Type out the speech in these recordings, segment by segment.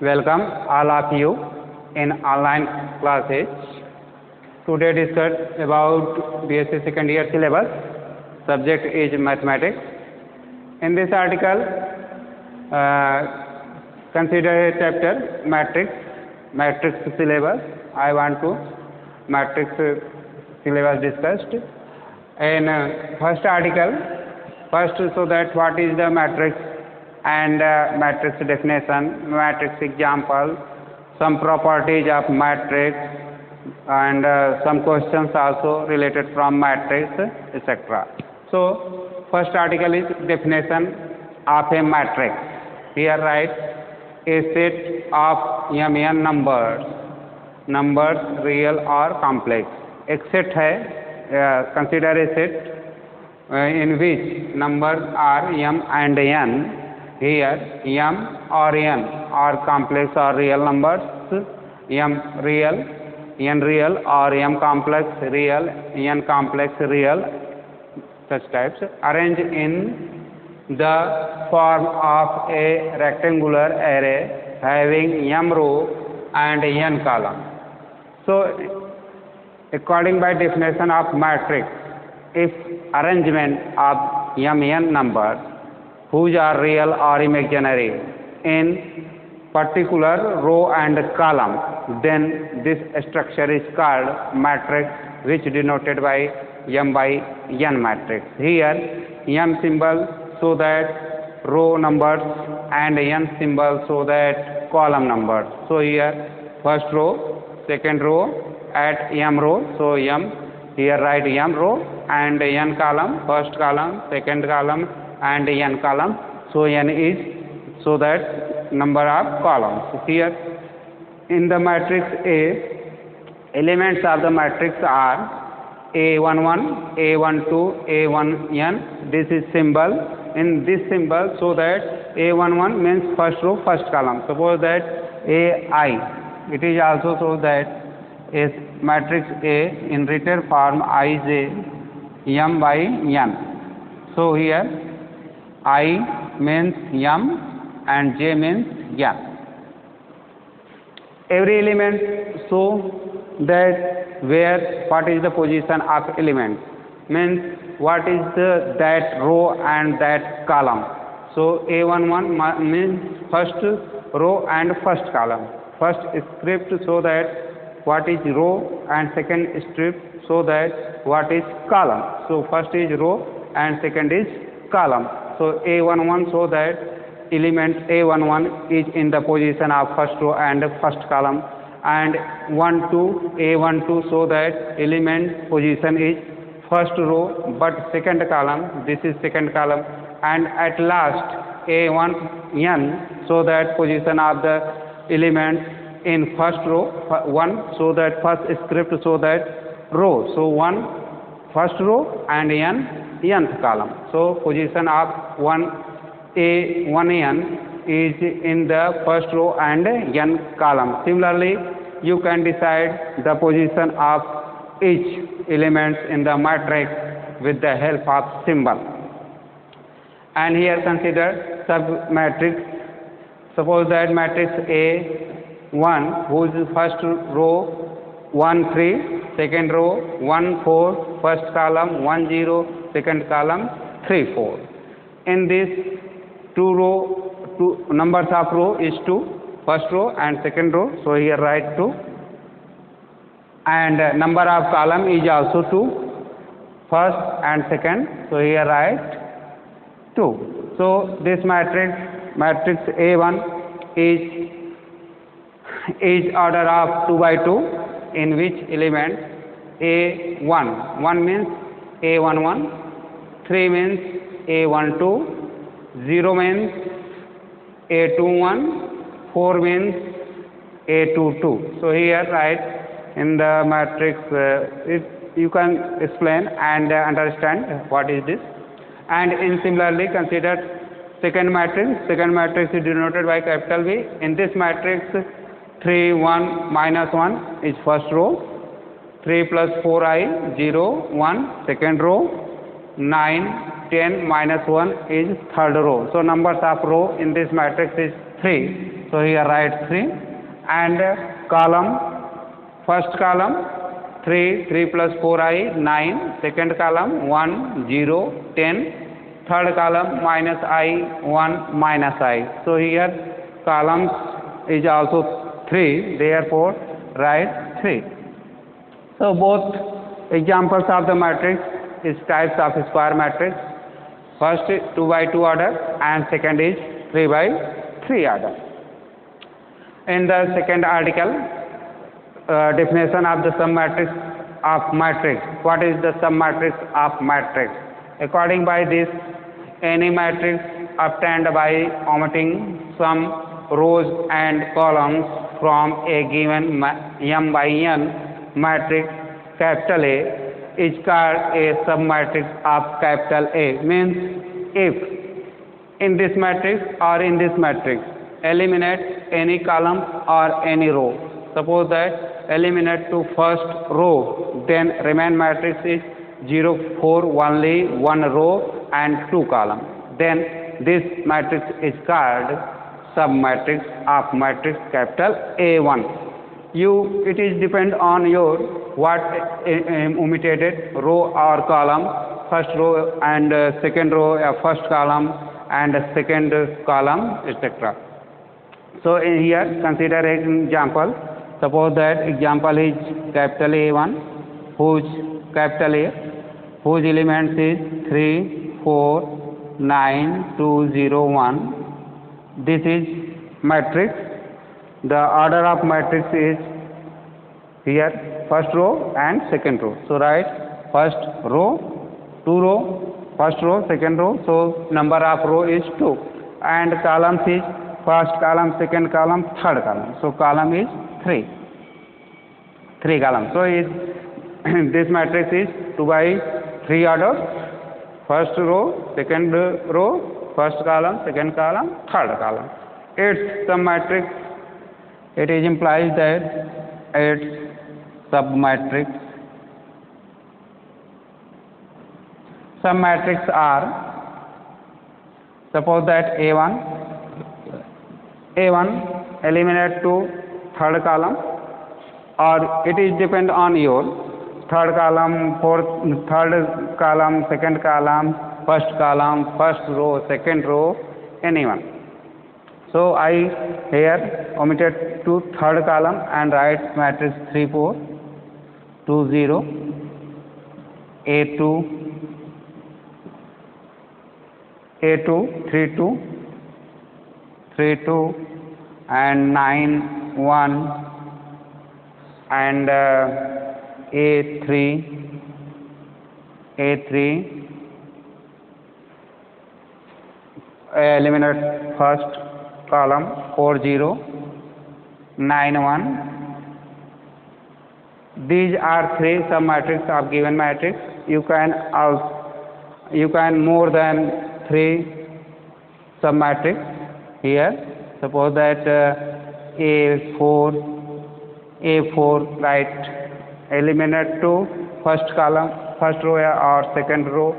Welcome all of you in online classes. Today discuss about BSc second year syllabus. Subject is mathematics. In this article, consider a chapter matrix syllabus. I want to matrix syllabus discussed. In first article, first so that what is the matrix and matrix definition, matrix example, some properties of matrix, and some questions also related from matrix, etc. So first article is definition of a matrix. Here write a set of n numbers real or complex. एक set है, consider a set in which numbers are m and n. Here m or n are complex or real numbers, m real, n real, or m complex real, n complex real, such types, arranged in the form of a rectangular array having m row and n column. So according by definition of matrix, if arrangement of n numbers whose are real or imaginary in particular row and column, then this structure is called matrix, which denoted by m by n matrix. Here m symbol so that row numbers and n symbol so that column numbers. So here first row, second row at m row, so m, here write m row and n column, first column, second column and n column, so n is so that number of columns. Here in the matrix A, elements of the matrix are A11, A12, A1n. This is symbol. In this symbol, so that A11 means first row, first column. Suppose that AI, it is also so that is matrix A in written form Ij m by n. So here I means m and j means n. Every element so that where what is the position of element, means what is that row and that column. So A11 means first row and first column. First script so that what is row and second script so that what is column. So first is row and second is column. So A11 so that element A11 is in the position of first row and first column, and 12 A12 so that element position is first row but second column, this is second column, and at last A1n so that position of the element in first row 1 so that first script so that row, so 1 first row and nth column. So position of A1n is in the first row and n column. Similarly, you can decide the position of each element in the matrix with the help of symbol. And here consider submatrix. Suppose that matrix A1 whose first row 1 3, second row 1 4, first column 1 0, second column 3 4. In this two numbers of row is 2, first row and second row, so here write 2, and number of column is also 2, first and second, so here write 2. So this matrix A1 is order of 2 by 2, in which element A1, 1 means A11, 3 means A12, 0 means A21, 4 means A22. So here write in the matrix, you can explain and understand what is this. And in similarly consider second matrix is denoted by capital V. In this matrix 3 1 minus 1 is first row, 3 plus 4i 0 1 second row, 9 10 minus 1 is third row. So numbers of row in this matrix is 3. So here write 3, and column, first column 3, 3 plus 4i 9, second column 1, 0, 10, third column minus I, 1, minus I. So here columns is also 3, therefore write 3. So both examples of the matrix is types of square matrix. First is 2 by 2 order and second is 3 by 3 order. In the second article, definition of the submatrix of matrix. What is the submatrix of matrix? According by this, any matrix obtained by omitting some rows and columns from a given m by n matrix capital A is called a submatrix of capital A. Means if in this matrix or in this matrix eliminate any column or any row. Suppose that eliminate to first row, then remain matrix is 0, 4, only one row and 2 column. Then this matrix is called submatrix of matrix capital A1. It is depend on your what omitted row or column, first row and second row, first column and second column, etc. So in here consider an example. Suppose that example is capital A1, whose capital A, whose elements is 3, 4, 9, 2, 0, 1. This is matrix. The order of matrix is here first row and second row. So write first row, 2 row, first row, second row. So number of row is 2, and columns is first column, second column, third column. So column is 3 columns. So this matrix is 2 by 3 order. First row, second row, first column, second column, third column. Its submatrix, it is implies that its submatrix are, suppose that A1 eliminate to third column, or it is depend on your third column, third column, second column, first row, second row, anyone. So I here omitted to third column and write matrix 3, 4, 2, 0, A2, 3, 2, and 9, 1, and A3, eliminate first column 4, 0, 9, 1. These are 3 submatrix of given matrix. You can more than 3 submatrix here. Suppose that A4 write eliminate to first column, first row or second row.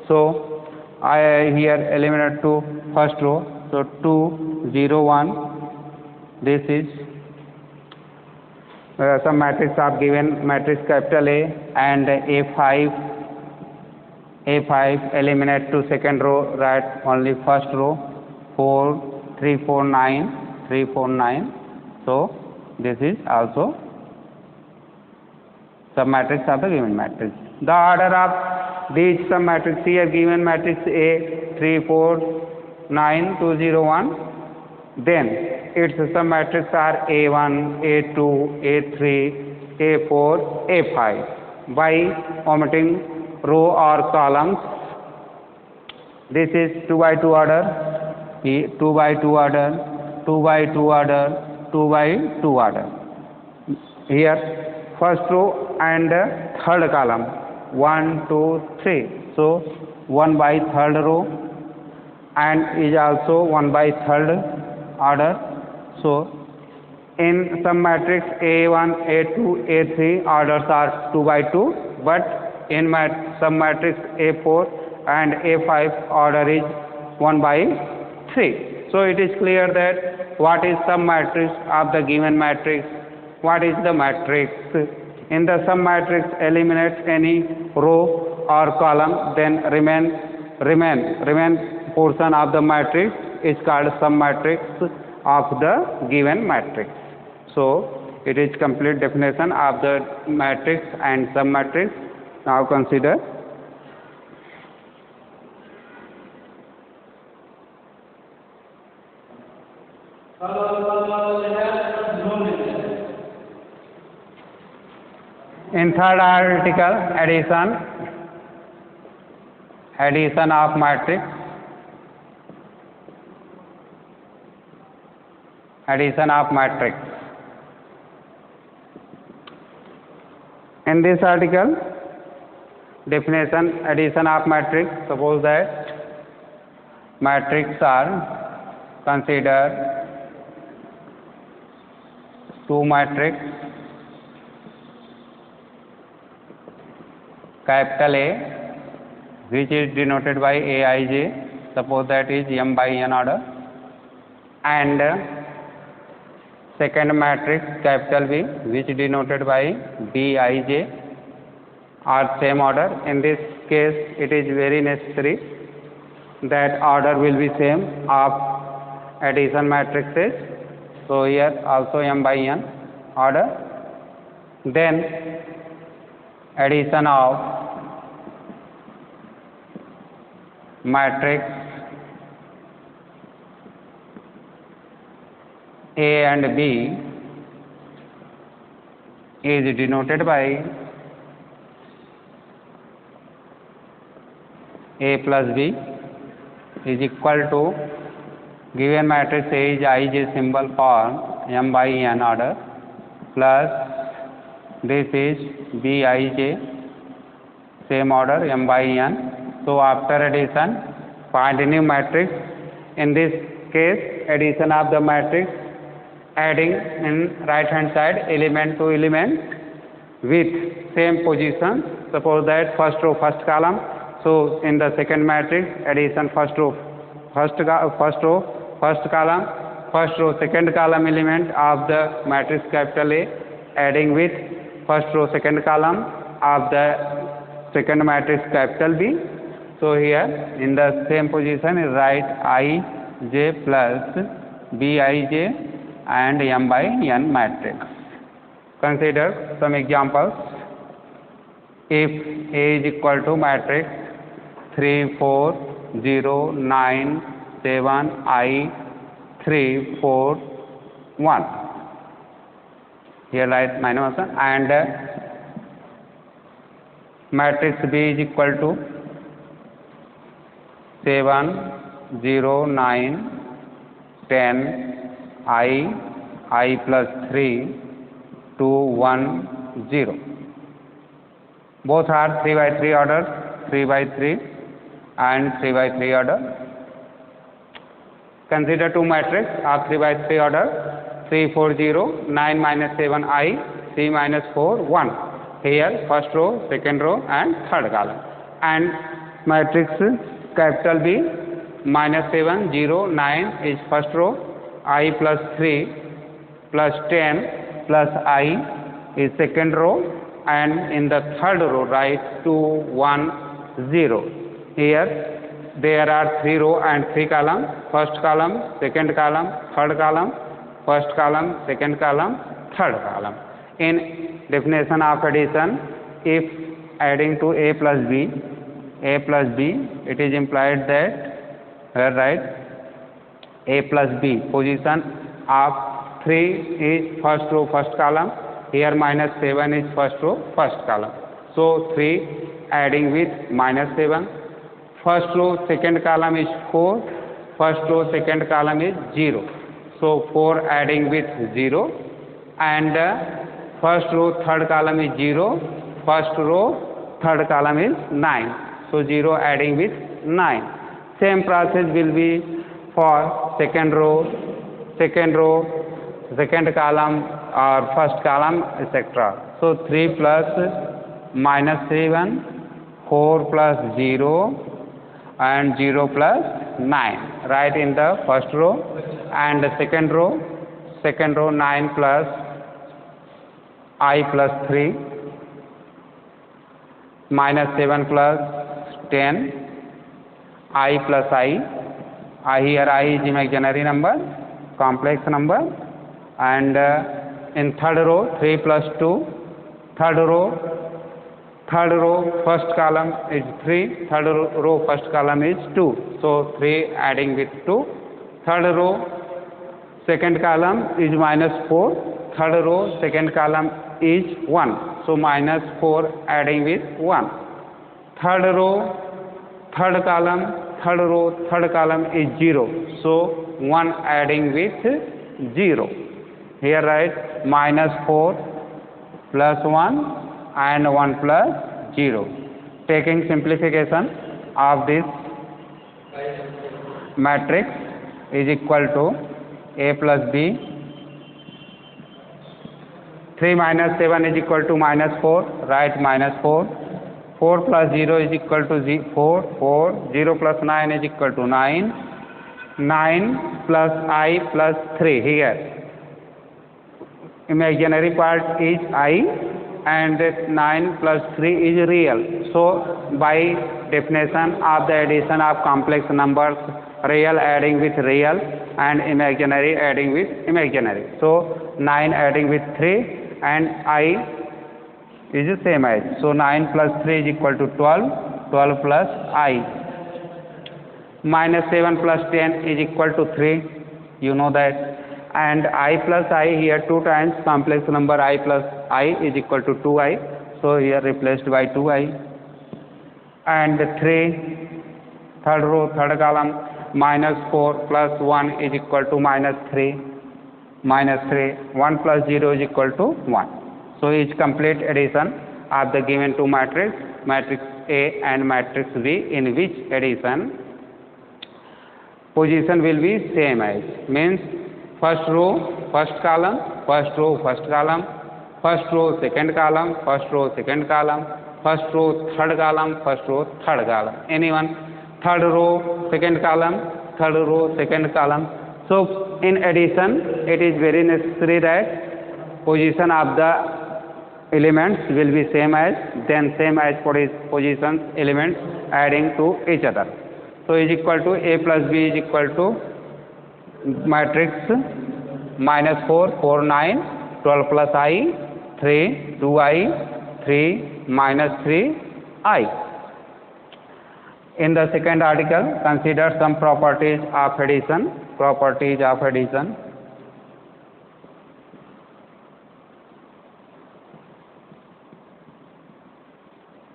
So I here eliminate to first row. So 2, 0, 1. This is some matrix of given matrix capital A, and A5 eliminate to second row, write only first row, 4, 3, 4, 9, 3, 4, 9. So this is also submatrix of the given matrix. The order of these submatrix here given matrix A 3, 4, 9, 2, 0, 1. Then its submatrix are A1, A2, A3, A4, A5 by omitting row or columns. This is 2 by 2 order, 2 by 2 order, 2 by 2 order, 2 by 2 order. Here first row and third column 1, 2, 3. So 1 by third row and is also 1 by third order. So in some matrix A1, A2, A3 orders are 2 by 2, but in some matrix A4 and A5 order is 1 by 3. So it is clear that what is submatrix of the given matrix, what is the matrix. In the submatrix, eliminate any row or column, then remain portion of the matrix is called submatrix of the given matrix. So it is complete definition of the matrix and submatrix. Now consider in third article, addition of matrix, in this article, definition, addition of matrix. Suppose that matrix are considered two matrix, capital A, which is denoted by Aij, suppose that is m by n order, and second matrix capital B, which is denoted by Bij, are same order. In this case, it is very necessary that order will be same of addition matrices. So here also m by n order. Then addition of matrix A and B is denoted by A plus B is equal to given matrix A is Ij symbol for m by n order plus this is Bij same order m by n. So after addition, find a new matrix. In this case, addition of the matrix, adding in right hand side element to element with same position. Suppose that first row first column. So in the second matrix, addition first row first row second column element of the matrix capital A, adding with first row second column of the second matrix capital B. So here in the same position is write Ij plus Bij and m by n matrix. Consider some examples. If A is equal to matrix 3 4 0 9 7 I 3 4 1, here write minus one, and matrix B is equal to 7 0 9 10 I plus 3 2 1 0. Both are 3 by 3 order, 3 by 3 and 3 by 3 order. Consider two matrix of 3 by 3 order, 3 4 0 9 minus 7 I 3 minus 4 1. Here first row, second row and third column. And matrix capital B minus 7 0 9 is first row, I plus 3 plus 10 plus I is second row, and in the third row write 2 1 0. Here there are 3 row and 3 column, first column, second column, third column, first column, second column, third column. In definition of addition, if adding to A plus B, it is implied that here write A plus B, position of 3 is first row first column, here minus 7 is first row first column. So 3 adding with minus 7, first row second column is 4, first row second column is 0. So 4 adding with 0, and first row third column is 0, first row third column is 9. So 0 adding with 9. Same process will be for second row, second column or first column, etc. So 3 plus minus 7, 4 plus 0 and 0 plus 9. Write in the first row, and the second row 9 plus I plus 3 minus 7 plus 10 I plus I here I is imaginary number, complex number, and in third row 3 plus 2, third row first column is 3, third row first column is 2, so 3 adding with 2, third row second column is minus 4, third row second column is 1, so minus 4 adding with 1, third row third column is 0, so 1 adding with 0. Here write minus 4 plus 1 and 1 plus 0. Taking simplification of this matrix is equal to A plus B. 3 minus 7 is equal to minus 4. Write minus 4. 4 plus 0 is equal to 4. 0 plus 9 is equal to 9. 9 plus I plus 3 here. Imaginary part is I, and 9 plus 3 is real. So by definition of the addition of complex numbers, real adding with real and imaginary adding with imaginary. So 9 adding with 3 and I is the same as. So 9 plus 3 is equal to 12. 12 plus I. Minus 7 plus 10 is equal to 3. You know that. And I plus I here 2 times complex number I plus I is equal to 2I. So here replaced by 2I. And 3, third row, third column, minus 4 plus 1 is equal to minus 3. Minus 3. 1 plus 0 is equal to 1. So is complete addition of the given two matrix, matrix A and matrix B, in which addition position will be same as, means first row first column, first row first column, first row second column, first row second column, first row third column, first row third column. Anyone third row second column, third row second column. So in addition it is very necessary that position of the elements will be same as, then same as positions elements adding to each other. So is equal to A plus B is equal to matrix minus 4, 4, 9, 12 plus I, 3, 2I, 3, minus 3, I. In the second article, consider some properties of addition. Properties of addition.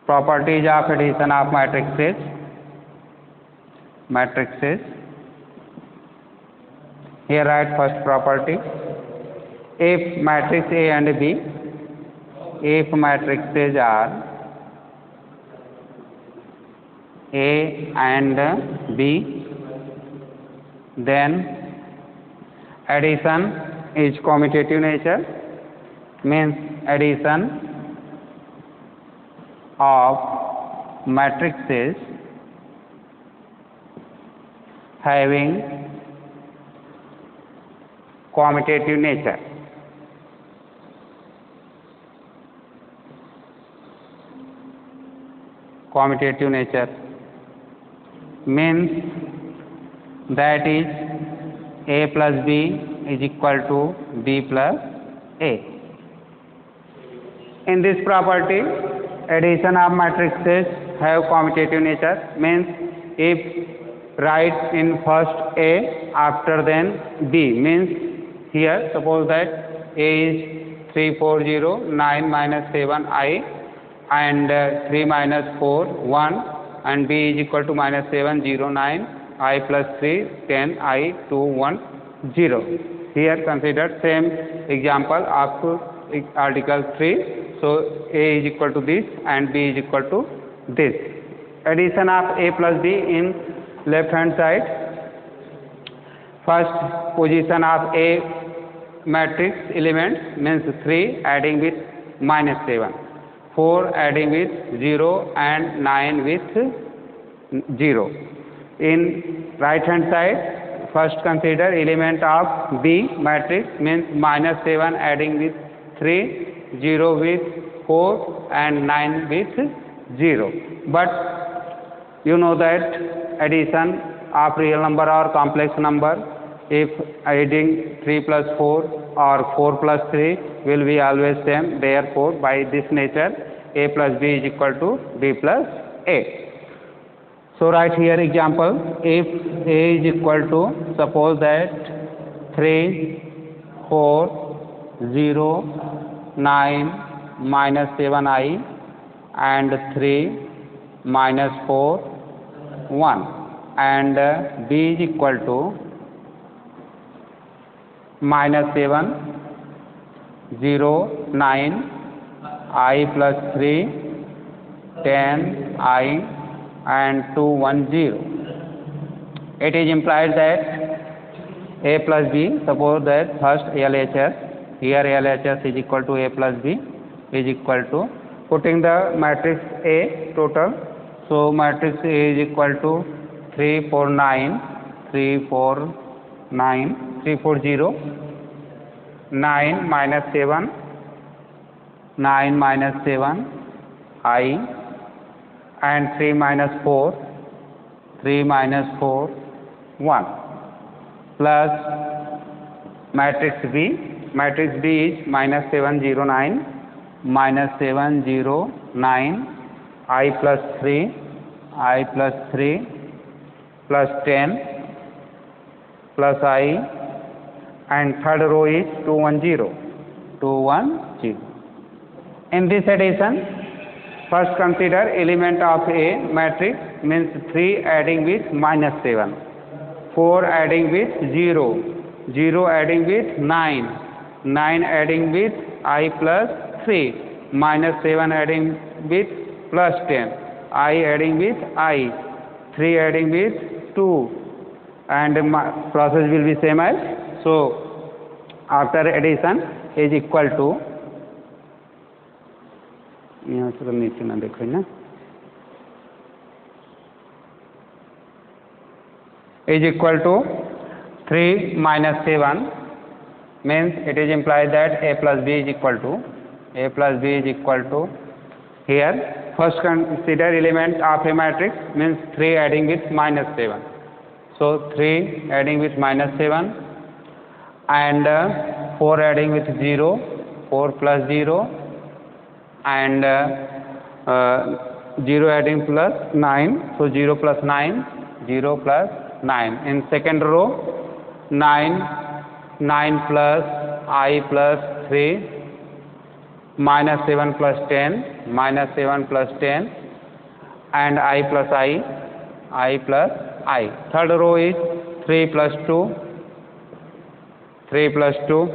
Properties of addition of matrices. Matrices. Here write first property. If matrix A and B, if matrices are A and B, then addition is commutative nature, means addition of matrices having commutative nature. Commutative nature means that is A plus B is equal to B plus A. In this property, addition of matrices have commutative nature, means if write in first A after then B, means here suppose that A is 3, 4, 0, 9 minus 7 I, and 3 minus 4 1, and B is equal to minus 7 0 9 I plus 3 10 I 2 1 0. Here consider same example of article 3. So A is equal to this and B is equal to this. Addition of A plus B in left hand side. First position of A matrix element means 3 adding with minus 7, 4 adding with 0 and 9 with 0. In right hand side, first consider element of B matrix, means -7 adding with 3, 0 with 4 and 9 with 0. But you know that addition of real number or complex number, if adding 3 plus 4 or 4 plus 3 will be always same. Therefore, by this nature, A plus B is equal to B plus A. So write here example, if A is equal to, suppose that 3, 4, 0, 9, minus 7i and 3, minus 4, 1, and B is equal to -7, 0, 9, I plus 3, 10, I and 2, 1, 0. It is implied that A plus B, suppose that first LHS, here LHS is equal to A plus B is equal to, putting the matrix A total, so matrix A is equal to 3, 4, 9, 3, 4, 9, 3, 4, 0, 9 minus 7, 9 minus 7, I, and 3 minus 4, 3 minus 4, 1, plus matrix B. Matrix B is minus 7, 0, 9, minus 7, 0, 9, I plus 3, I plus 3, plus 10, plus I, and third row is 2, 1, 0, 2, 1, 0. In this addition, first consider element of A matrix, means 3 adding with minus 7, 4 adding with 0, 0 adding with 9, 9 adding with I plus 3, minus 7 adding with plus 10, I adding with I, 3 adding with 2, and process will be same as. So after addition is equal to, यहाँ से नीचे ना देखो ना, is equal to 3 minus 7, means it is implied that A plus B is equal to, A plus B is equal to, here first consider element of a matrix, means 3 adding with minus 7. So 3 adding with minus 7 and 4 adding with 0, 4 plus 0, and 0 adding plus 9, so 0 plus 9, 0 plus 9. In second row, 9, 9 plus I plus 3, minus 7 plus 10, minus 7 plus 10, and I plus I plus I. Third row is 3 plus 2, 3 plus 2,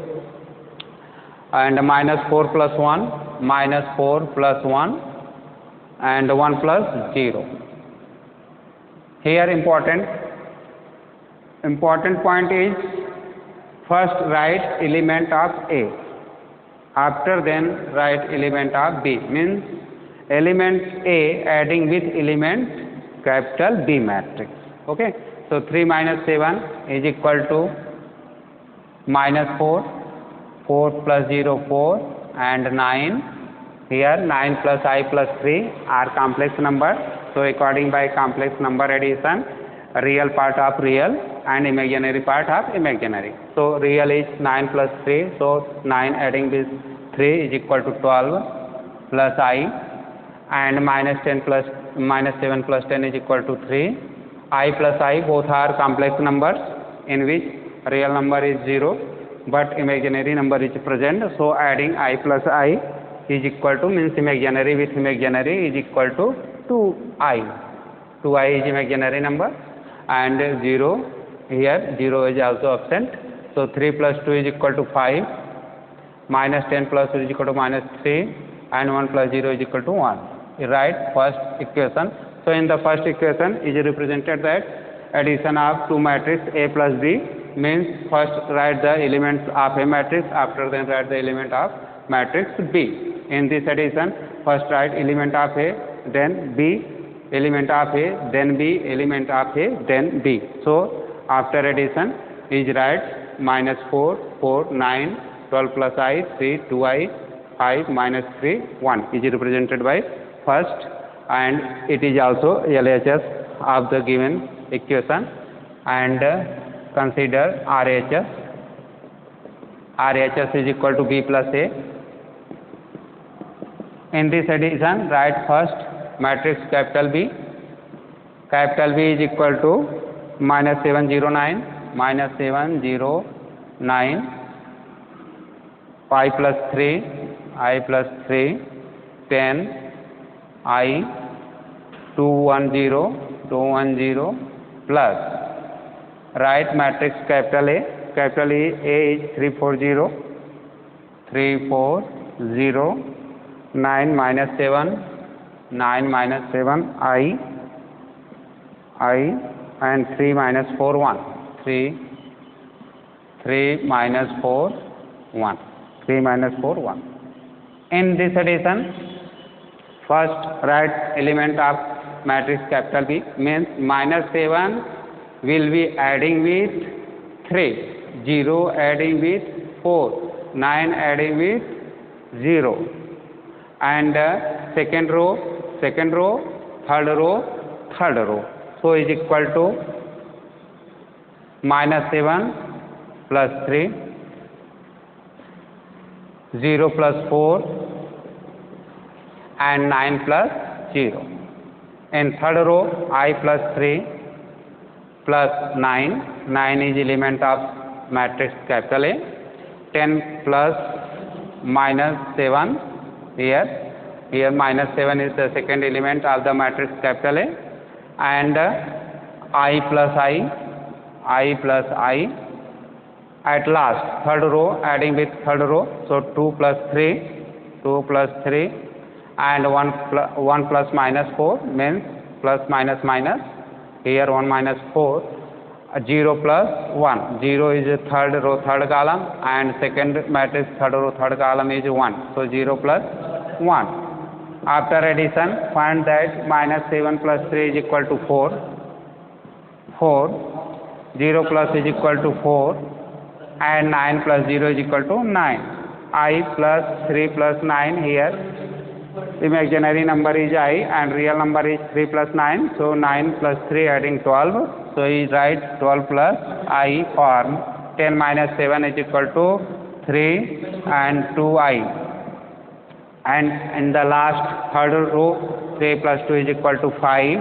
and minus 4 plus 1, minus 4 plus 1, and 1 plus 0. Here important point is, first write element of A, after then write element of B, means element A adding with element capital B matrix. Okay, so 3 minus 7 is equal to minus 4, 4 plus 0, 4, and 9. Here 9 plus I plus 3 are complex number. So according by complex number addition, real part of real and imaginary part of imaginary. So real is 9 plus 3. So 9 adding with 3 is equal to 12 plus I, and minus 7 plus 10 is equal to 3. I plus I both are complex numbers in which real number is 0 but imaginary number is present. So adding I plus I is equal to, means imaginary with imaginary is equal to 2i. 2i is imaginary number, and 0, here 0 is also absent. So 3 plus 2 is equal to 5, minus 10 plus 2 is equal to minus 3, and 1 plus 0 is equal to 1. You write first equation. So in the first equation is represented that addition of two matrix A plus B, means first write the elements of a matrix, after then write the element of matrix B. In this addition, first write element of A, then B, element of A, then B, element of A, then B. So after addition is write minus 4, 4, 9, 12 plus I, 3, 2I, 5, minus 3, 1 is represented by first, and it is also LHS of the given equation. And consider RHS. RHS is equal to B plus A. In this addition, write first matrix capital B. Capital B is equal to minus 709, minus 709, 5 plus 3, I plus 3, 10, I, 210, 210, plus, write matrix capital A. Capital A is 340, 340, 9 minus 7, 9 minus 7, I, and 3 minus 4, 1, 3 minus 4, 1, 3 minus 4, 1. In this addition, first write element of matrix capital B, means minus 7 will be adding with 3, 0 adding with 4, 9 adding with 0, and second row, third row. So is equal to minus 7 plus 3, 0 plus 4, and 9 plus 0. In third row, I plus 3 plus 9, 9 is element of matrix capital A, 10 plus minus 7, here minus 7 is the second element of the matrix capital A, and I plus I, at last third row adding with third row, so 2 plus 3, and 1 plus minus 4 means plus minus minus, here 1 minus 4, 0 plus 1, 0 is third row third column, and second matrix third row third column is 1, so 0 plus 1. After addition, find that minus 7 plus 3 is equal to 4, 0 plus is equal to 4, and 9 plus 0 is equal to 9. I plus 3 plus 9, here imaginary number is I and real number is 3 plus 9, so 9 plus 3 adding 12, so he writes 12 plus I form 10 minus 7 is equal to 3 and 2I, and in the last third row 3 plus 2 is equal to 5,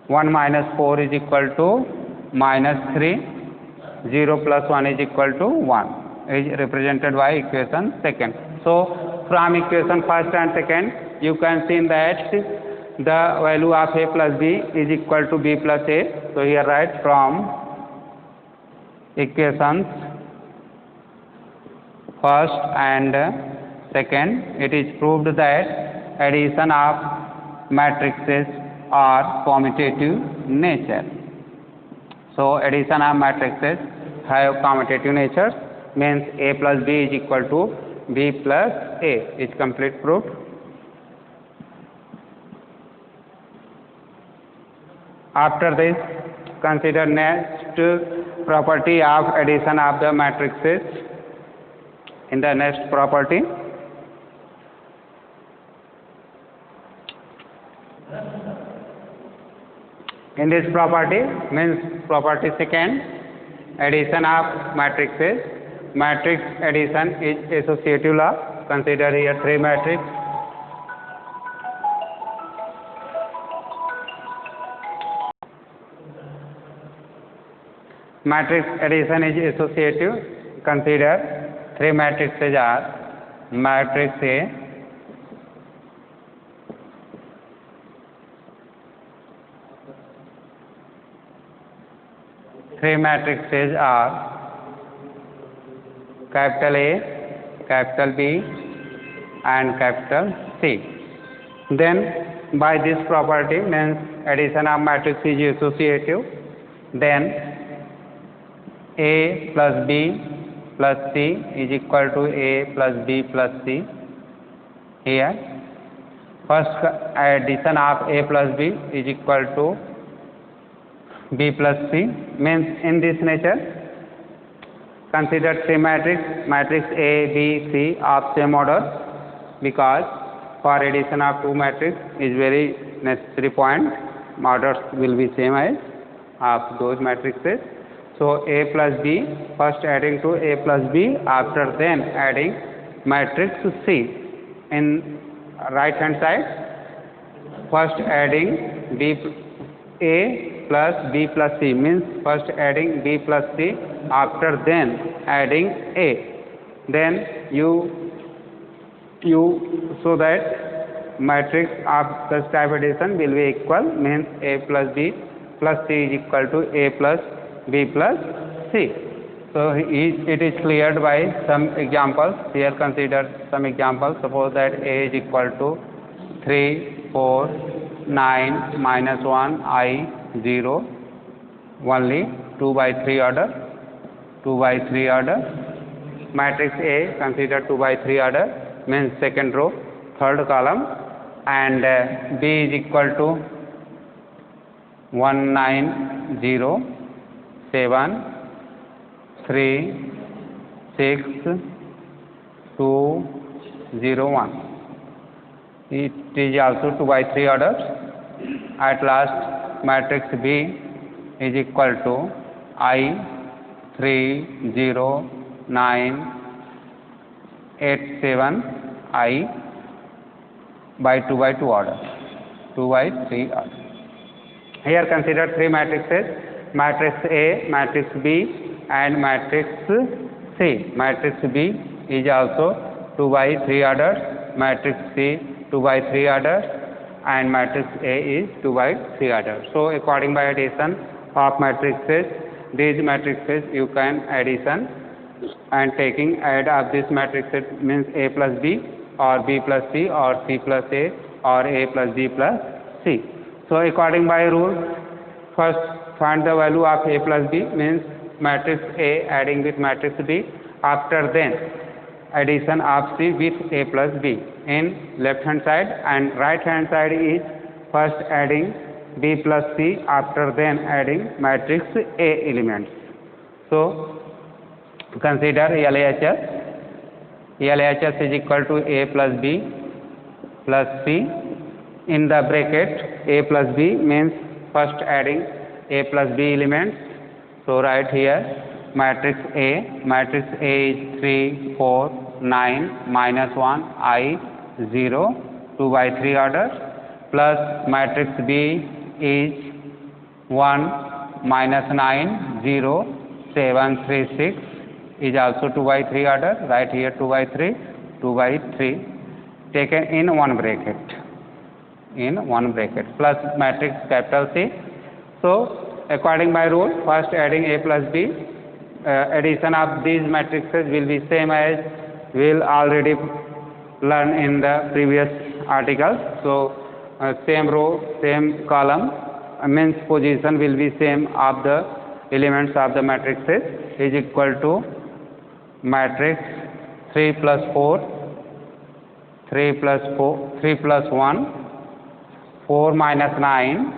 1 minus 4 is equal to minus 3, 0 plus 1 is equal to 1, is represented by equation second. So from equation first and second, you can see that the value of A plus B is equal to B plus A. So here write from equations first and second, it is proved that addition of matrices are commutative nature. So addition of matrices have commutative nature, means A plus B is equal to B plus A is complete proof. After this, consider next property of addition of the matrices. In the next property, in this property means property second, addition of matrices. Matrix addition is associative law. Consider here three matrix. Matrix addition is associative. Consider three matrices are matrix A, three matrices are capital A, capital B, and capital C. Then by this property means addition of matrix is associative, then A plus B plus C is equal to A plus B plus C here, first addition of a plus b is equal to b plus c, means in this nature consider three matrix A, B, C of same order, because for addition of two matrix is very necessary point, orders will be same as of those matrices. So A plus B, first adding to A plus B, after then adding matrix C. In right hand side, first adding A plus B plus C, means first adding B plus C, after then adding A. Then you so that matrix of such type addition will be equal, means A plus B plus C is equal to A plus B plus C. So it is cleared by some examples. Here consider some examples. Suppose that A is equal to 3, 4, 9, minus 1, I, 0, only 2 by 3 order, 2 by 3 order. Matrix A consider 2 by 3 order, means second row, third column, and B is equal to 1, 9, 0, 7, 3, 6, 2, 0, 1. It is also 2 by 3 orders. At last, matrix B is equal to I, 3, 0, 9, 8, 7, I by 2 by 2 order, 2 by 3 order. Here consider three matrices, matrix A, matrix B, and matrix C. Matrix B is also 2 by 3 orders, matrix C 2 by 3 orders, and matrix A is 2 by 3 orders. So according by addition of matrices, these matrices you can addition, and taking add of this matrices means A plus B or B plus C or C plus A or A plus B plus C. So according by rule, first find the value of A plus B, means matrix A adding with matrix B, after then addition of C with A plus B in left hand side, and right hand side is first adding B plus C, after then adding matrix A elements. So consider LHS. LHS is equal to A plus B plus C. In the bracket A plus B means first adding A plus B elements. So write here matrix A is 3, 4, 9, minus 1, I, 0, 2 by 3 order, plus matrix B is 1, minus 9, 0, 7, 3, 6 is also 2 by 3 order. Write here 2 by 3, 2 by 3 taken in one bracket, plus matrix capital C. So according by rule, first adding A plus B, addition of these matrices will be same as we'll already learn in the previous articles. So same row, same column, means position will be same of the elements of the matrices, is equal to matrix 3 plus 4, 3 plus 1, 4 minus 9,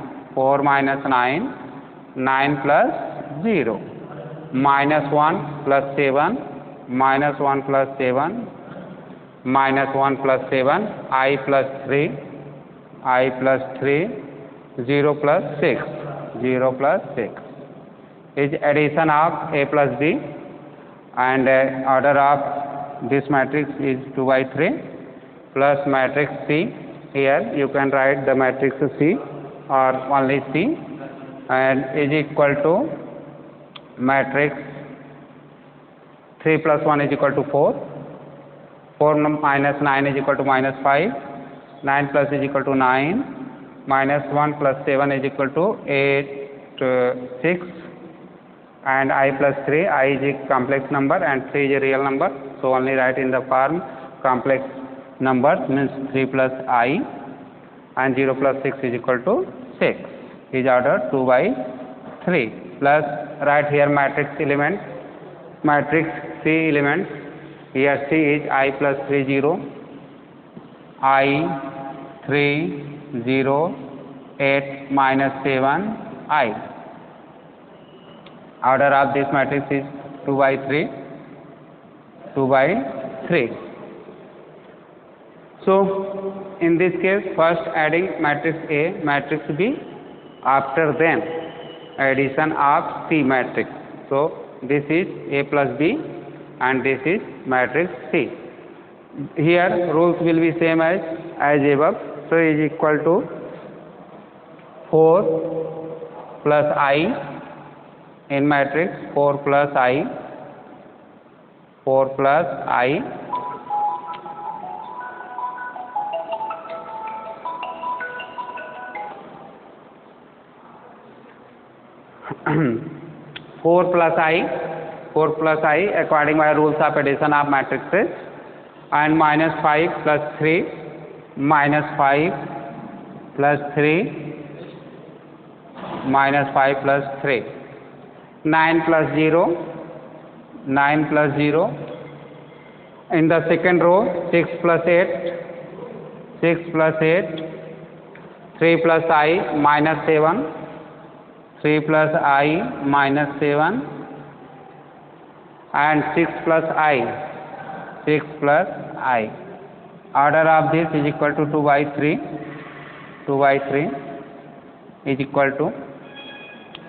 9 plus 0, minus 1 plus 7, minus 1 plus 7, minus 1 plus 7, I plus 3, 0 plus 6, is addition of A plus B, and order of this matrix is 2 by 3, plus matrix C. Here you can write the matrix C or only C, and is equal to matrix 3 plus 1 is equal to 4, 4 minus 9 is equal to minus 5, 9 plus is equal to 9, minus 1 plus 7 is equal to 6, and I plus 3, I is a complex number and 3 is a real number. So only write in the form complex numbers, means 3 plus I, and 0 plus 6 is equal to 6, is order 2 by 3, plus write here matrix element, matrix C elements. Here C is I plus 3, 0, I, 3 0 8 minus 7 I. Order of this matrix is 2 by 3 2 by 3. So in this case, first adding matrix A, matrix B, after then addition of C matrix. So this is A plus B and this is matrix C. Here rules will be same as above. So is equal to 4 plus I in matrix 4 plus I 4 plus I 4 plus I according by rules of addition of matrices, and minus 5 plus 3 minus 5 plus 3 minus 5 plus 3 9 plus 0 9 plus 0. In the second row 6 plus 8 6 plus 8 3 plus I minus 7 3 plus I minus 7 and 6 plus I 6 plus I. Order of this is equal to 2 by 3 2 by 3 is equal to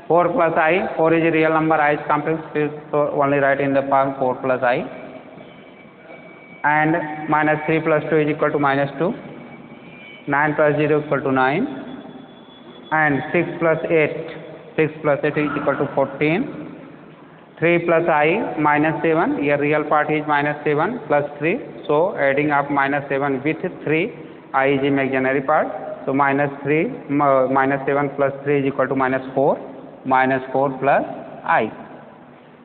4 plus I. 4 is a real number, I is complex, so only write in the form 4 plus I, and minus 3 plus 2 is equal to minus 2. 9 plus 0 equal to 9, and 6 plus 8 6 plus 8 is equal to 14. 3 plus I minus 7, here real part is minus 7 plus 3, so adding up minus 7 with 3, I is imaginary part, so minus 7 plus 3 is equal to minus 4 plus I.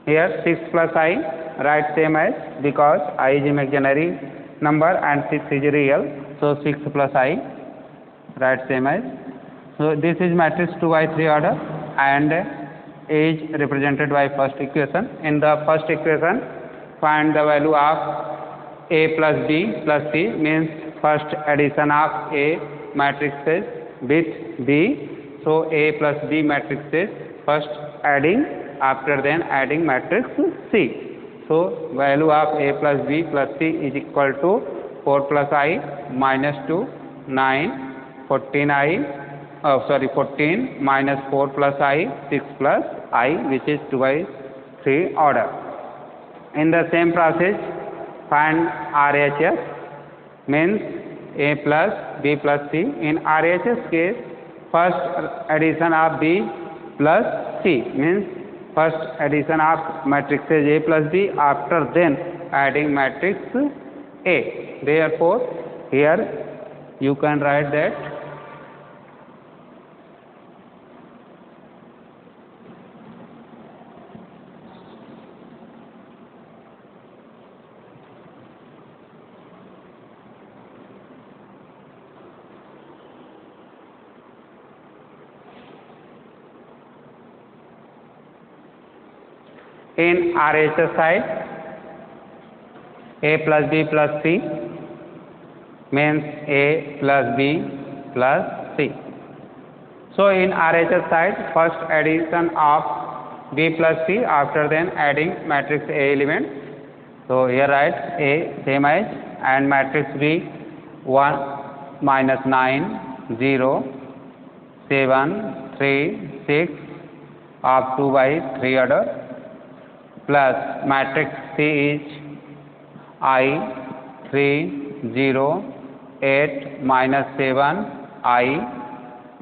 Here 6 plus I write same as, because I is imaginary number and 6 is real, so 6 plus I write same as. So this is matrix 2 by 3 order and is represented by first equation. In the first equation, find the value of A plus B plus C, means first addition of A matrices with B. So A plus B matrices first adding, after then adding matrix C. So value of A plus B plus C is equal to 4 plus I minus 2 9 14 minus 4 plus I 6 plus I, which is 2 by 3 order. In the same process, find RHS, means A plus B plus C. In RHS case, first addition of B plus C, means first addition of matrices A plus B, after then adding matrix A. Therefore here you can write that in RHS side A plus B plus C means A plus B plus C. So in RHS side, first addition of B plus C, after then adding matrix A element. So here write A same as, and matrix B 1 minus 9 0 7 3 6 of 2 by 3 order, plus matrix C is I 3 0 8 minus 7 I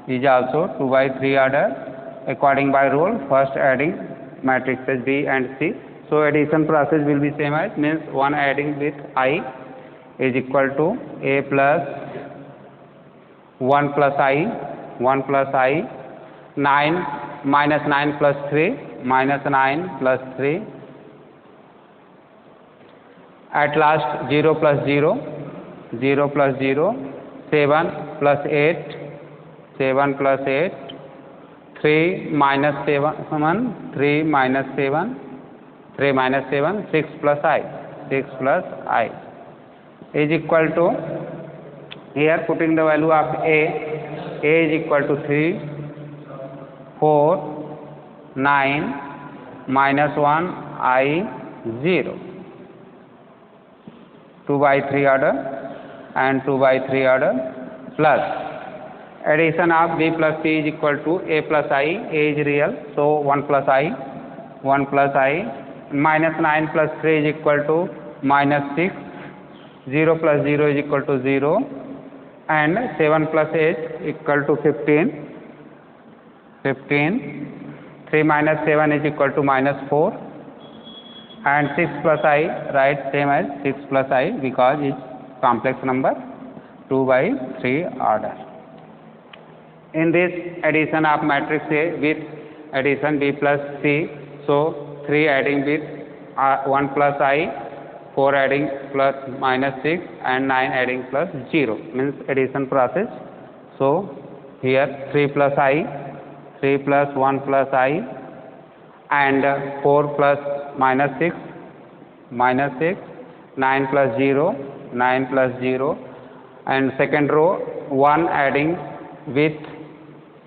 is also 2 by 3 order. According by rule, first adding matrices B and C. So addition process will be same as, means one adding with I is equal to A plus 1 plus I 9 minus 9 plus 3 minus 9 plus 3, at last 0 plus 0 plus 0, 7 plus 8 plus 8, 3 minus 7 3 minus 7 6 plus I is equal to Here putting the value of A is equal to 3, 4, 9, minus 1, I 0. 2 by 3 order and 2 by 3 order plus addition of B plus C is equal to A plus I. A is real, so 1 plus I, 1 plus I, minus 9 plus 3 is equal to minus 6, 0 plus 0 is equal to 0, and 7 plus 8 equal to 15, 3 minus 7 is equal to minus 4, and 6 plus I write same as 6 plus I because it's complex number 2 by 3 order. In this addition of matrix A with addition B plus C, so 3 adding with 1 plus I, 4 adding plus minus 6, and 9 adding plus 0 means addition process. So here 3 plus I, 3 plus 1 plus I, and 4 plus minus 6, 9 plus 0, 9 plus 0, and second row 1 adding with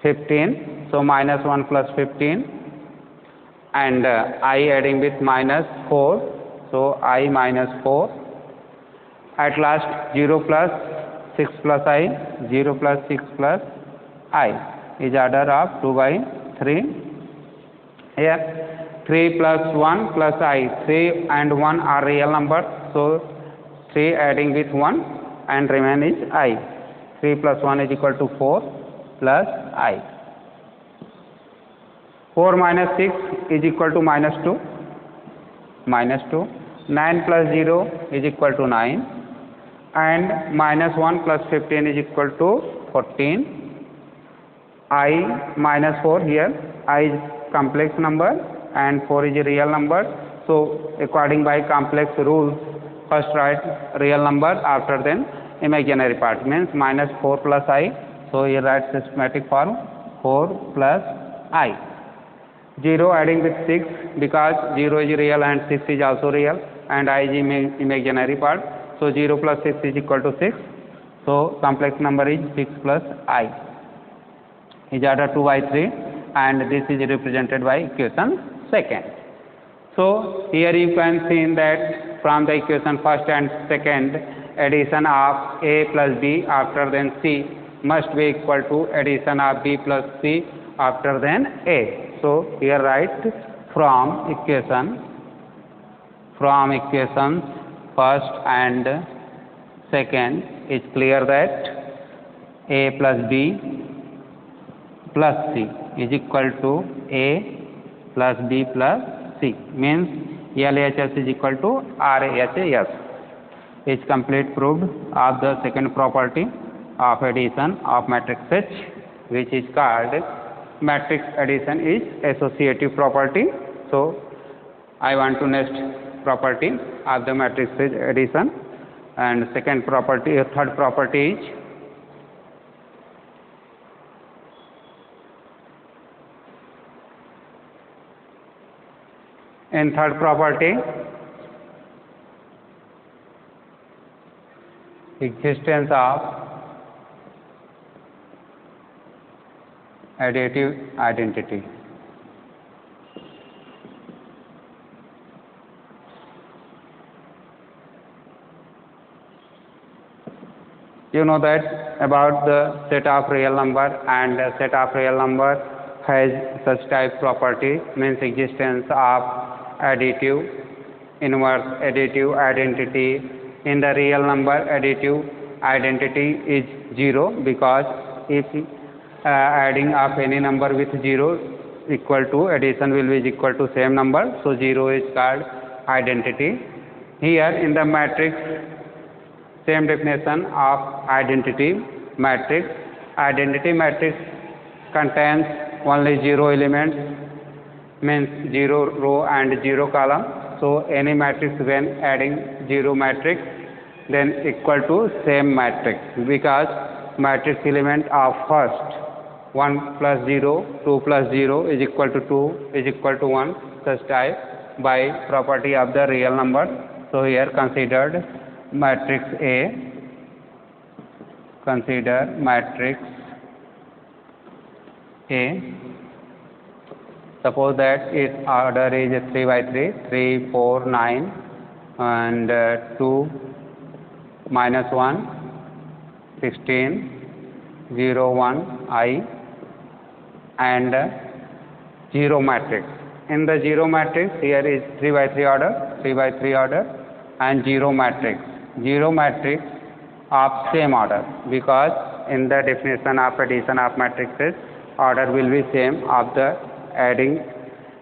15, so minus 1 plus 15, and I adding with minus 4, so I minus 4. At last 0 plus 6 plus I, 0 plus 6 plus I is order of 2 by 3. Here 3 plus 1 plus I, 3 and 1 are real numbers, so 3 adding with 1 and remain is I. 3 plus 1 is equal to 4 plus I. 4 minus 6 is equal to minus 2, 9 plus 0 is equal to 9, and minus 1 plus 15 is equal to 14. I minus 4, here I is complex number and 4 is a real number, so according by complex rules, first write real number, after then imaginary part, means minus 4 plus I, so here write systematic form 4 plus I. 0 adding with 6 because 0 is real and 6 is also real and I is imaginary part, so 0 plus 6 is equal to 6, so complex number is 6 plus I is order 2 by 3, and this is represented by equation second. So here you can see that from the equation first and second, addition of A plus B after then C must be equal to addition of B plus C after then A. So here write from equations first and second is clear that A plus B plus C is equal to A plus B plus C, means LHS is equal to RHS. Is complete proved of the second property of addition of matrix H, which is called matrix addition is associative property. So I want to next property of the matrix addition, and second property, third property is in third property existence of additive identity. You know that about the set of real number, and the set of real number has such type property, means existence of additive, inverse additive identity. In the real number, additive identity is 0 because if adding of any number with 0 equal to addition will be equal to same number, so 0 is called identity. Here in the matrix, same definition of identity matrix. Identity matrix contains only 0 elements, means 0 row and 0 column. So any matrix when adding 0 matrix then equal to same matrix, because matrix element of first 1 plus 0, 2 plus 0 is equal to 2 is equal to 1, such type by property of the real number. So here considered matrix A consider matrix A. Suppose that its order is 3 by 3, 3, 4, 9 and 2, minus 1, 16, 0, 1, I and 0 matrix. In the 0 matrix, here is 3 by 3 order, 3 by 3 order and 0 matrix. 0 matrix of same order, because in the definition of addition of matrices, order will be same of the adding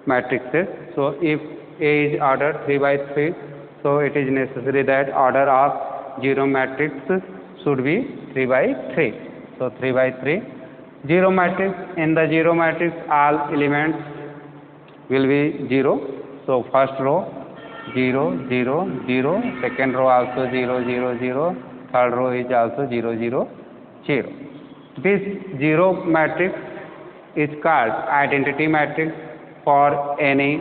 matrices. So if A is order 3 by 3, so it is necessary that order of 0 matrix should be 3 by 3. So 3 by 3. 0 matrix, in the 0 matrix all elements will be 0. So first row 0, 0, 0, second row also 0, 0, 0, third row is also 0, 0, 0. This 0 matrix is called identity matrix for any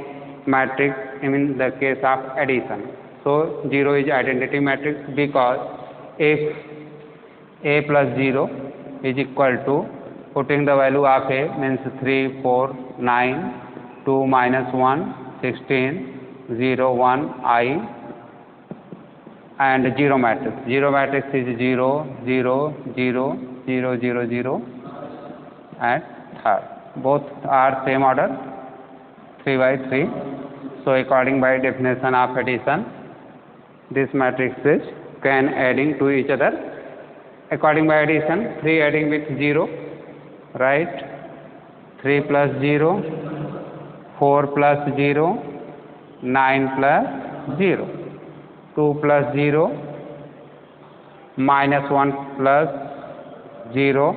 matrix in the case of addition. So 0 is identity matrix because if A plus 0 is equal to, putting the value of A means 3, 4, 9, 2 minus 1, 16, 0, 1, I and 0 matrix. 0 matrix is 0, 0, 0, 0, 0, 0 and third. Both are same order, 3 by 3. So according by definition of addition, these matrices can adding to each other. According by addition, 3 adding with 0, right? 3 plus 0, 4 plus 0, 9 plus 0, 2 plus 0, minus 1 plus 0,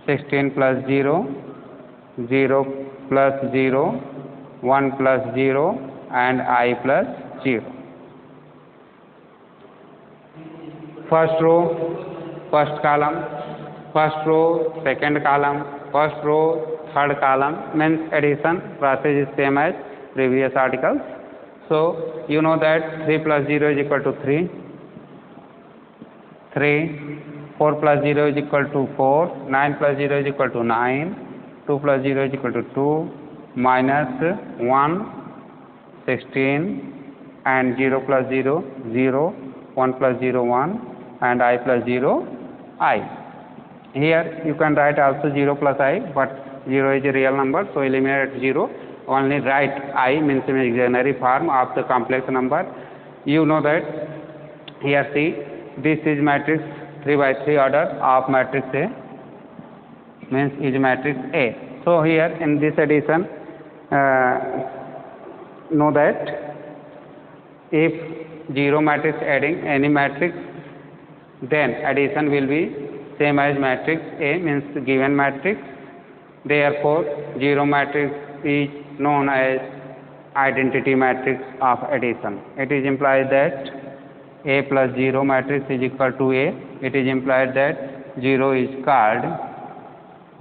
16 plus 0, 0 plus 0, 1 plus 0 and I plus 0. First row, first column, first row, second column, first row, third column means addition process is same as previous articles. So you know that 3 plus 0 is equal to 3, 3, 4 plus 0 is equal to 4, 9 plus 0 is equal to 9, 2 plus 0 is equal to 2, minus 1, 16 and 0 plus 0, 0, 1 plus 0, 1 and I plus 0, I. Here you can write also 0 plus I, but 0 is a real number, so eliminate 0. Only write I means imaginary form of the complex number. You know that here see, this is matrix 3 by 3 order of matrix A, means is matrix A. So here in this addition, know that if 0 matrix adding any matrix, then addition will be same as matrix A, means given matrix. Therefore 0 matrix is known as identity matrix of addition. It is implied that A plus 0 matrix is equal to A. It is implied that 0 is called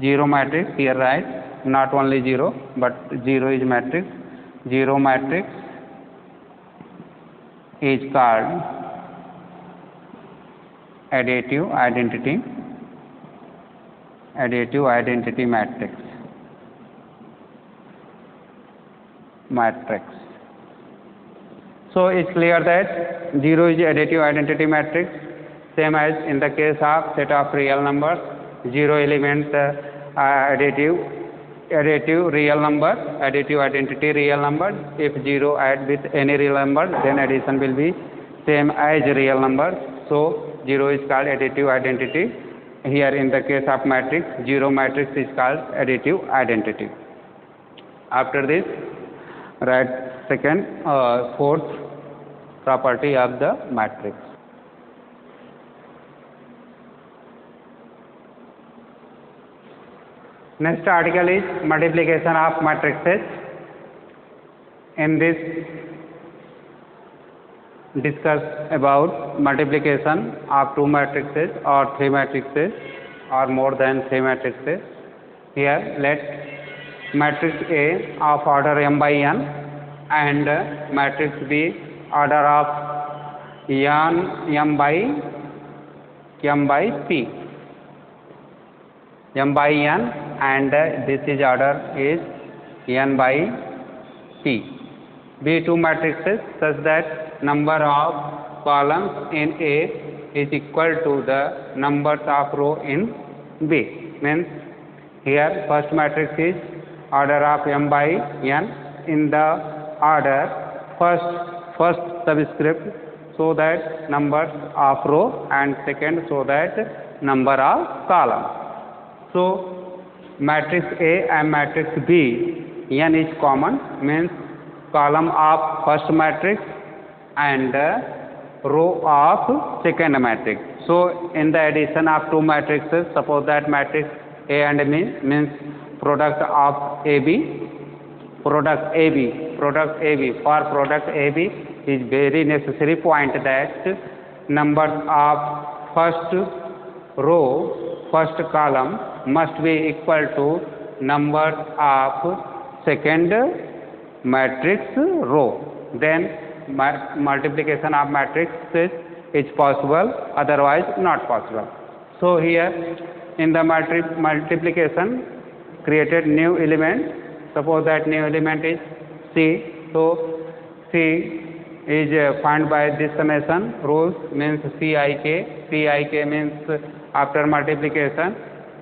0 matrix. Here write not only 0 but 0 is matrix. 0 matrix is called additive identity matrix. So it's clear that 0 is additive identity matrix, same as in the case of set of real numbers. 0 element additive real number, additive identity real number. If 0 add with any real number, then addition will be same as real number. So 0 is called additive identity. Here in the case of matrix, 0 matrix is called additive identity. After this, write second, fourth property of the matrix. Next article is multiplication of matrices. In this, discuss about multiplication of 2 matrices or 3 matrices or more than 3 matrices. Here let matrix A of order m by n and matrix B order of n m by p. m by n, and this is order is n by p. Be two matrices such that number of columns in A is equal to the numbers of row in B. Means here first matrix is order of m by n in the order first subscript, so that numbers of row, and second so that number of columns. So matrix A and matrix B, n is common, means column of first matrix and row of second matrix. So in the addition of two matrices, suppose that matrix A and B means product of AB, product AB. For product AB is very necessary point that numbers of first row, first column must be equal to numbers of second matrix row. Then multiplication of matrices is possible, otherwise not possible. So here in the multiplication created new element. Suppose that new element is C. So C is found by this summation rules, means CIK. CIK means after multiplication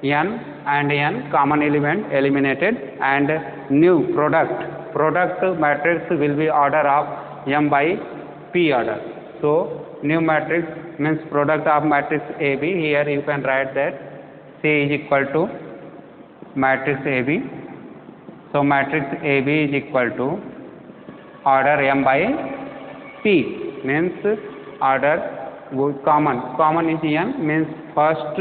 n and n common element eliminated, and new product matrix will be order of m by p order. So new matrix means product of matrix AB. Here you can write that C is equal to matrix AB. So matrix AB is equal to order m by p, means order common is n, means first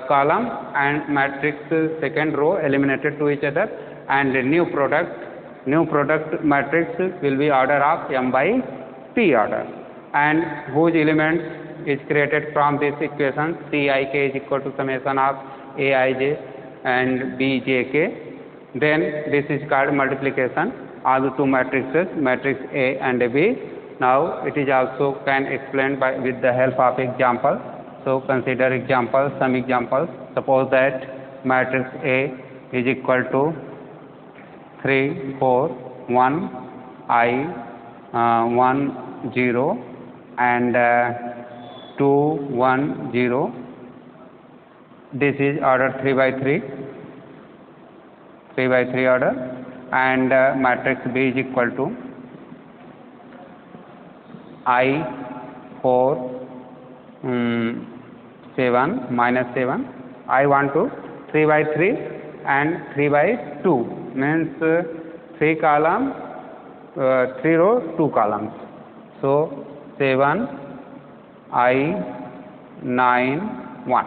column and matrix second row eliminated to each other, and new product matrix will be order of m by p order, and whose element is created from this equation. Cik is equal to summation of aij and bjk. Then this is called multiplication of the two matrices, matrix A and B. Now it is also can explain by with the help of example. So consider examples, some examples. Suppose that matrix A is equal to 3 4 1 I 1 0 and 2 1 0. This is order 3 by 3 order, and matrix B is equal to I 4 7 minus 7. I want to 3 by 3 and 3 by 2, means 3 column 3 row 2 columns. So 7 I 9 1.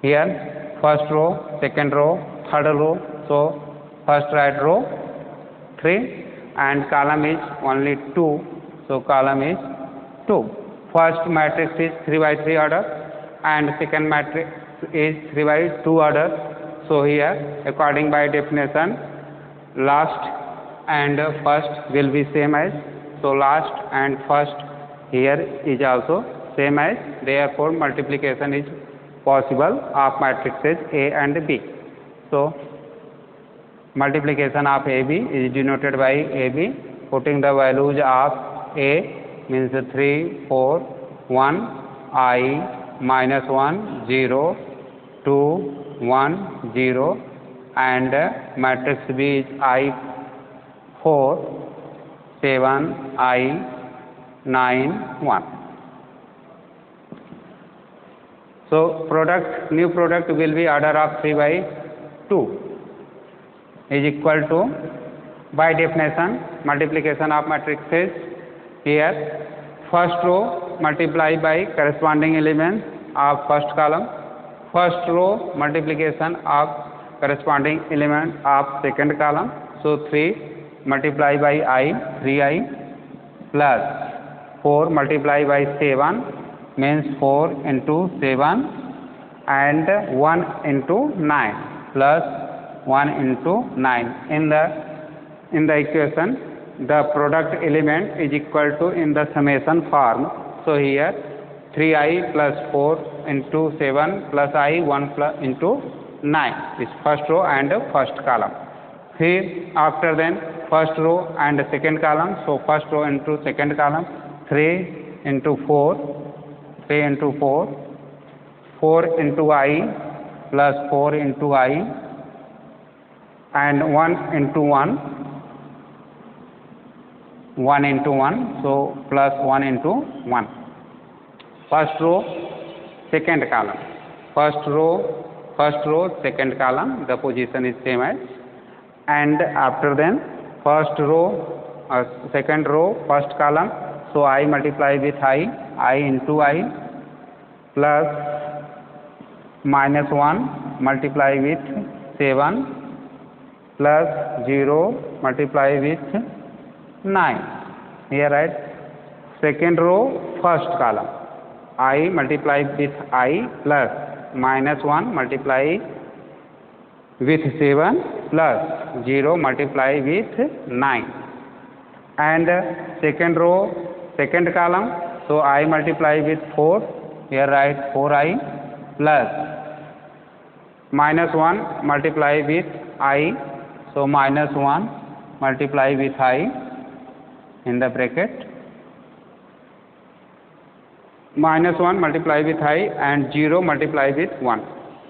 Here first row, second row, third row. So first right row 3 and column is only 2. So column is 2. First matrix is 3 by 3 order and second matrix is 3 by 2 order. So here according by definition last and first will be same as. So last and first here is also same as. Therefore multiplication is possible of matrices A and B. So multiplication of AB is denoted by AB, putting the values of A means 3 4 1 I minus 1 0 2 1 0, and matrix B is I 4 7 I 9 1. So new product will be order of 3 by 2 is equal to, by definition, multiplication of matrices. Here first row multiply by corresponding element of first column, first row multiplication of corresponding element of second column. So 3 multiply by I 3I plus 4 multiply by 7 means 4 into 7 and 1 into 9 plus 1 into 9. In the equation the product element is equal to in the summation form. So here 3i plus 4 into 7 plus I 1 plus into 9 is first row and first column. Here after then first row and second column, so first row into second column, 3 into 4, 3 into 4, 4 into I plus 4 into I and 1 into 1, 1 into 1, so plus 1 into 1. First row, second column, first row, second column, the position is same as, and after then first row, second row, first column, so I multiply with I into I plus minus 1 multiply with 7 plus 0 multiply with 9. Here right, second row, first column, I multiply with I plus minus 1 multiply with 7 plus 0 multiply with 9. And second row, second column, so I multiply with 4, here write 4I plus minus 1 multiply with I, so minus 1 multiply with I in the bracket, minus 1 multiply with I and 0 multiply with 1.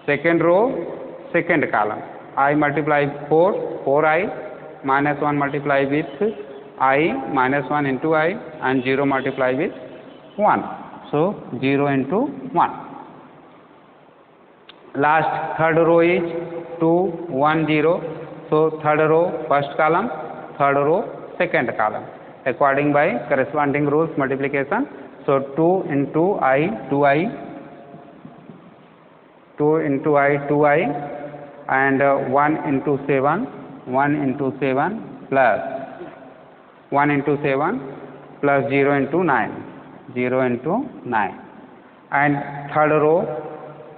Second row, second column, I multiply 4I minus 1 multiply with I minus 1 into I and 0 multiply with 1. So 0 into 1. Last third row is 2, 1, 0. So third row first column, third row second column according by corresponding rules multiplication. So 2 into I, 2I, 2 into I, 2I and 1 into 7, 1 into 7 plus 1 into 7 plus 0 into 9, 0 into 9. And third row,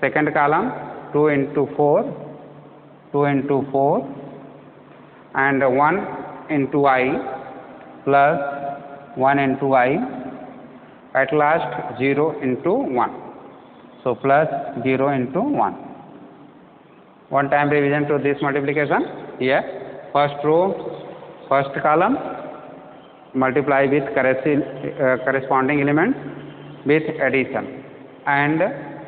second column, 2 into 4, 2 into 4 and 1 into I plus 1 into I, at last 0 into 1. So plus 0 into 1. One time revision to this multiplication. Here first row, first column multiply with corresponding element with addition, and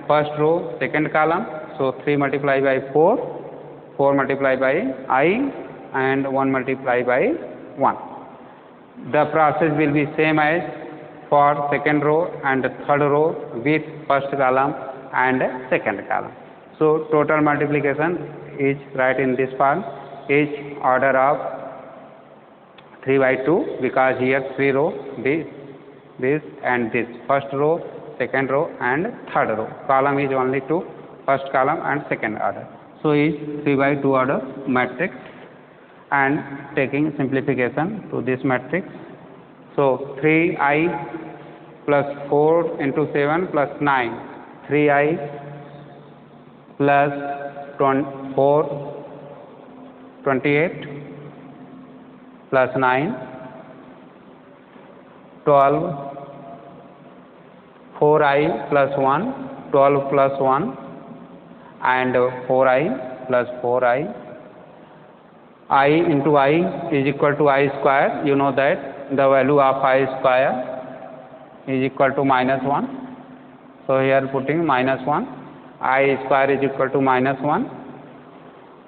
first row, second column, so 3 multiply by 4, 4 multiply by I and 1 multiply by 1. The process will be same as for second row and third row with first column and second column. So total multiplication is right in this form, is order of 3 by 2, because here 3 row, this and this, first row, second row and third row. Column is only 2, first column and second order. So is 3 by 2 order matrix, and taking simplification to this matrix. So 3I plus 4 into 7 plus 9, 3I plus 4, 28 plus 9, 12, 4I plus 1, 12 plus 1 and 4I plus 4I. I into I is equal to I square. You know that the value of I square is equal to minus 1. So here putting minus 1. I square is equal to minus 1.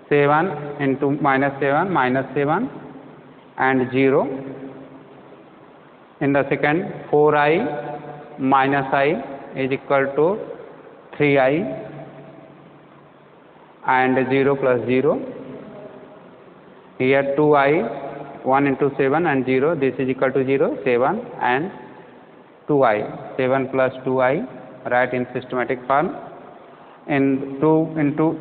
7 into minus 7 and 0. In the second, 4I minus I is equal to 3I and 0 plus 0. Here 2I, 1 into 7 and 0, this is equal to 0, 7 and 2I, 7 plus 2I, write in systematic form. In 2 into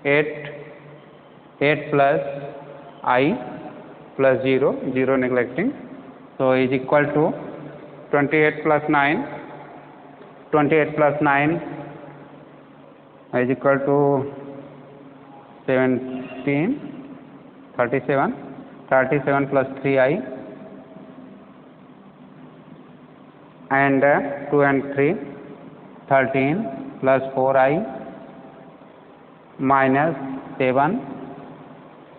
8 plus I plus 0, 0 neglecting, so is equal to 28 plus 9, 28 plus 9 is equal to 17, 37, 37 plus 3I and 2 and 3, 13 plus 4i minus 7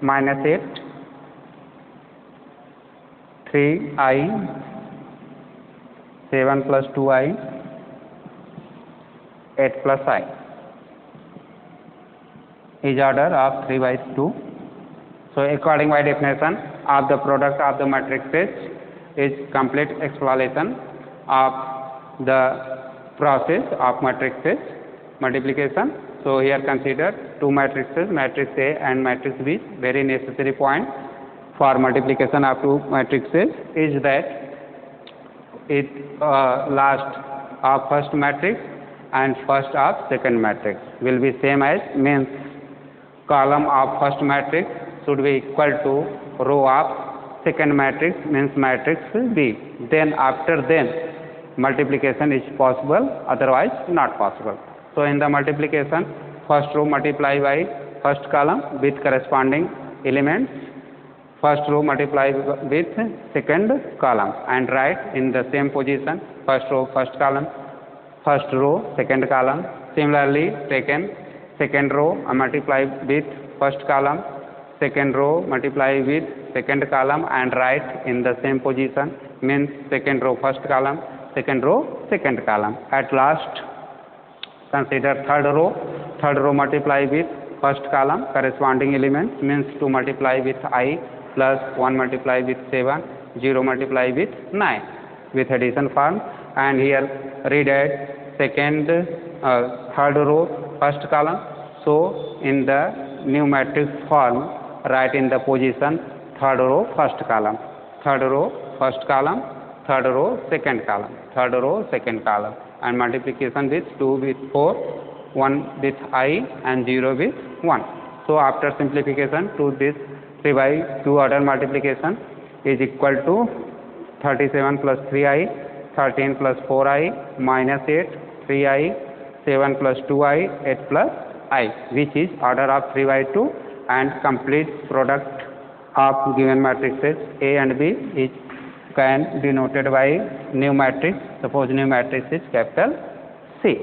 minus 8, 3i, 7 plus 2i, 8 plus I is order of 3 by 2. So according by definition of the product of the matrices is complete explanation of the process of matrices multiplication. So here consider two matrices, matrix A and matrix B. Very necessary point for multiplication of two matrices is that it last of first matrix and first of second matrix will be same as, means column of first matrix should be equal to row of second matrix, means matrix B. Then after multiplication is possible, otherwise not possible. So in the multiplication, first row multiply by first column with corresponding elements, first row multiply with second column, and write in the same position first row first column, first row second column. Similarly taken second row multiply with first column, second row multiply with second column, and write in the same position, means second row first column, second row second column. At last consider third row multiply with first column corresponding elements, means 2 multiply with I plus 1 multiply with 7, 0 multiply with 9 with addition form, and here rewrite third row first column. So in the new matrix form write in the position third row first column, third row first column, third row second column, third row second column, and multiplication with 2 with 4, 1 with I, and 0 with 1. So after simplification to this 3 by 2 order multiplication is equal to 37 plus 3i, 13 plus 4i, minus 8, 3i, 7 plus 2i, 8 plus I, which is order of 3 by 2, and complete product of given matrices A and B is can be denoted by new matrix. Suppose new matrix is capital C.